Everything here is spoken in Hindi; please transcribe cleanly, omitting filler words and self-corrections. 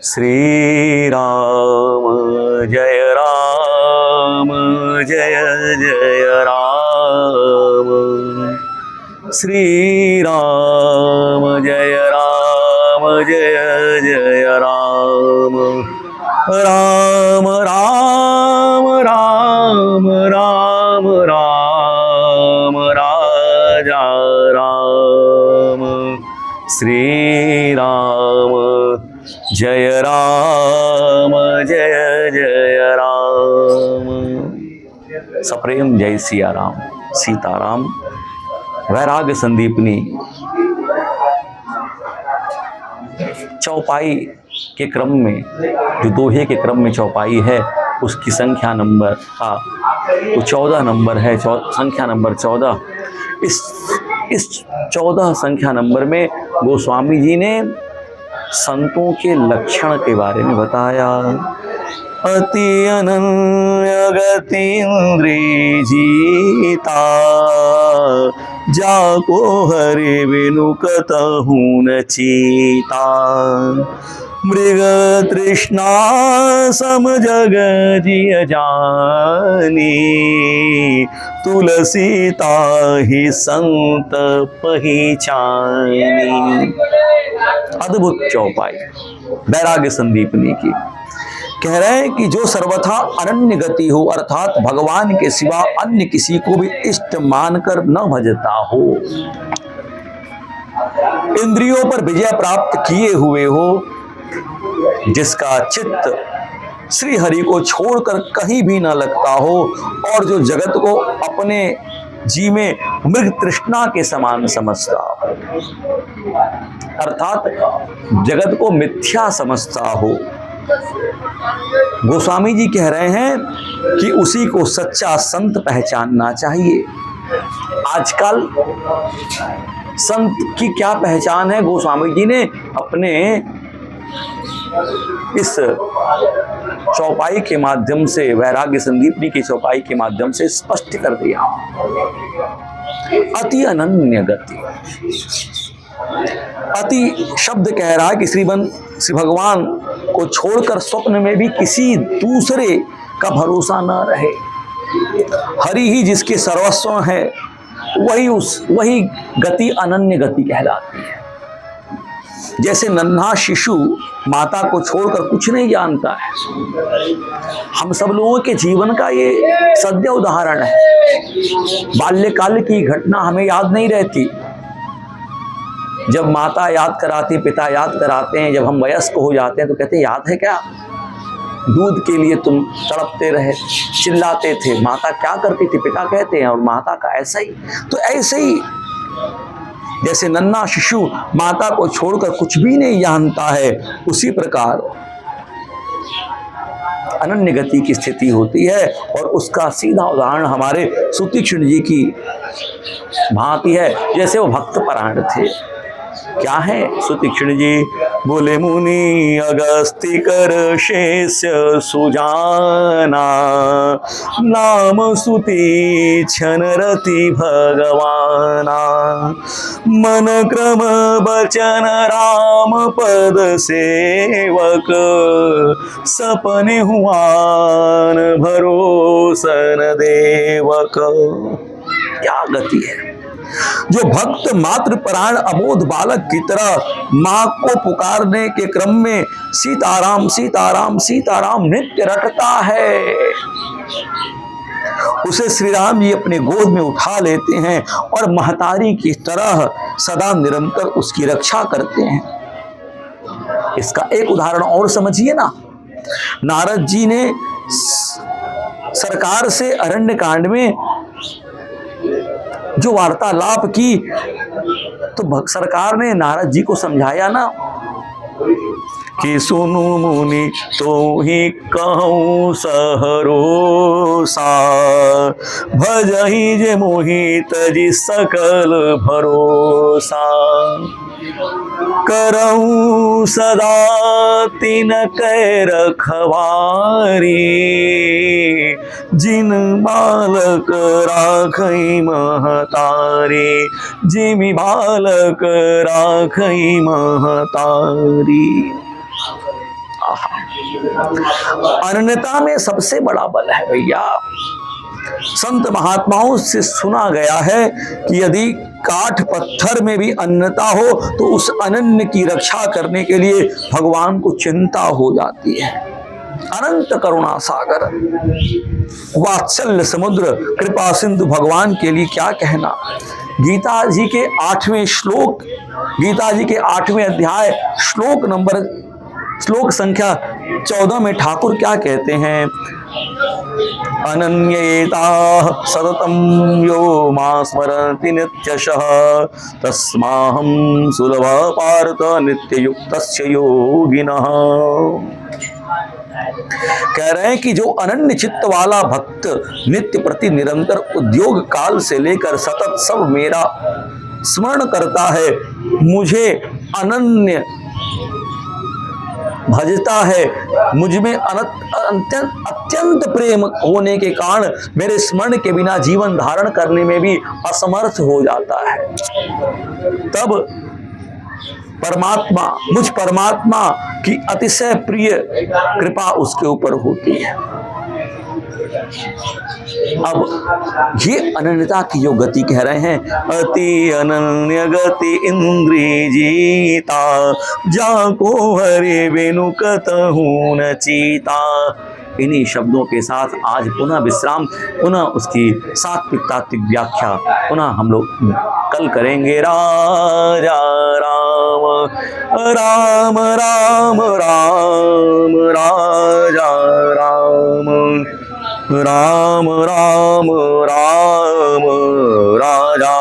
श्री राम जय राम जय जय राम। श्री राम जय राम जय जय राम। राम राम राम राम राम राजा राम। श्री राम जय राम जय जय राम। सप्रेम जय सिया राम सीताराम। वैराग्य संदीपनी चौपाई के क्रम में, जो दोहे के क्रम में चौपाई है, उसकी संख्या नंबर वो 14 नंबर है, संख्या नंबर 14। इस 14 संख्या नंबर में गोस्वामी जी ने संतों के लक्षण के बारे में बताया। अति अनन्य गति इंद्रिय जीता, जाको हरि बिनु कतहु न चीता। मृग तृष्णा सम जग जिय जानी, तुलसी ताहि संत पहिचानी। अद्भुत चौपाई वैराग्य संदीपनी की। कह रहे हैं कि जो सर्वथा अनन्य गति हो, अर्थात भगवान के सिवा अन्य किसी को भी इष्ट मानकर न भजता हो, इंद्रियों पर विजय प्राप्त किए हुए हो, जिसका चित्त श्री हरि को छोड़कर कहीं भी न लगता हो, और जो जगत को अपने जी में मृग तृष्णा के समान समझता हो, अर्थात जगत को मिथ्या समझता हो, गोस्वामी जी कह रहे हैं कि उसी को सच्चा संत पहचानना चाहिए। आजकल संत की क्या पहचान है, गोस्वामी जी ने अपने इस चौपाई के माध्यम से, वैराग्य संदीपनी की चौपाई के माध्यम से स्पष्ट कर दिया। अति अनन्य गति। अति शब्द कह रहा है कि श्री भगवान को छोड़कर स्वप्न में भी किसी दूसरे का भरोसा न रहे। हरि ही जिसके सर्वस्व है, वही गति अनन्य गति कहलाती है। जैसे नन्हा शिशु माता को छोड़कर कुछ नहीं जानता है, हम सब लोगों के जीवन का ये सद्य उदाहरण है। बाल्यकाल की घटना हमें याद नहीं रहती, जब माता याद कराती, पिता याद कराते हैं, जब हम वयस्क हो जाते हैं तो कहते हैं याद है क्या, दूध के लिए तुम तड़पते रहे, चिल्लाते थे, माता क्या करती थी, पिता कहते हैं, और माता का ऐसा ही। तो ऐसे ही जैसे नन्हा शिशु माता को छोड़कर कुछ भी नहीं जानता है, उसी प्रकार अनन्य गति की स्थिति होती है। और उसका सीधा उदाहरण हमारे सुतीक्ष्ण जी की भांति है। जैसे वो भक्त परायण थे। क्या है सुतीक्ष्ण जी? बोले मुनि अगस्ति कर शेष सुजाना, नाम सुती छन रति भगवाना। मन क्रम बचन राम पद सेवक, सपने हुआन भरोसन देवक। क्या गति है! जो भक्त मात्र परायण अबोध बालक की तरह मां को पुकारने के क्रम में सीताराम सीताराम सीताराम नित्य रटता है, उसे श्री राम जी अपने गोद में उठा लेते हैं और महतारी की तरह सदा निरंतर उसकी रक्षा करते हैं। इसका एक उदाहरण और समझिए ना। नारद जी ने सरकार से अरण्य कांड में जो वार्तालाप की, तो सरकार ने नारद जी को समझाया ना कि सुनु मुनि तो ही कहूँ सहरोसा, भजहि जे मोहि तजि सकल भरोसा। करऊँ सदा तिन कै रखवारी, जिन बालक राखई महतारी, जिमि बालक राखई महतारी। अनन्यता में सबसे बड़ा बल है भैया। संत महात्माओं से सुना गया है कि यदि काठ पत्थर में भी अनन्यता हो तो उस अनन्य की रक्षा करने के लिए भगवान को चिंता हो जाती है। अनंत करुणा सागर, वात्सल्य समुद्र, कृपा सिंधु भगवान के लिए क्या कहना। गीता जी के 8वें श्लोक, गीता जी के 8वें अध्याय श्लोक संख्या 14 में ठाकुर क्या कहते हैं। अनन्येता सततं यो मां स्मरति नित्यशः तस्माहं सुलभ पार्थ नित्ययुक्तस्य योगिनः। कह रहे हैं कि जो अनन्य चित्त वाला भक्त नित्य प्रति निरंतर उद्योग काल से लेकर सतत सब मेरा स्मरण करता है, मुझे अनन्य भजता है, मुझ में अत्यंत प्रेम होने के कारण मेरे स्मरण के बिना जीवन धारण करने में भी असमर्थ हो जाता है, तब परमात्मा, मुझ परमात्मा की अतिशय प्रिय कृपा उसके ऊपर होती है। अब ये अनन्यता की जो गति कह रहे हैं, अति अनन्य गति इंद्री जीता जाको हरे बेनु कतहु न चीता। इन्हीं शब्दों के साथ आज पुनः विश्राम, पुनः उसकी सात्विक तात्विक व्याख्या पुनः हम लोग कल करेंगे। राजा राम राम राम राम राजा राम राम राम राम राजा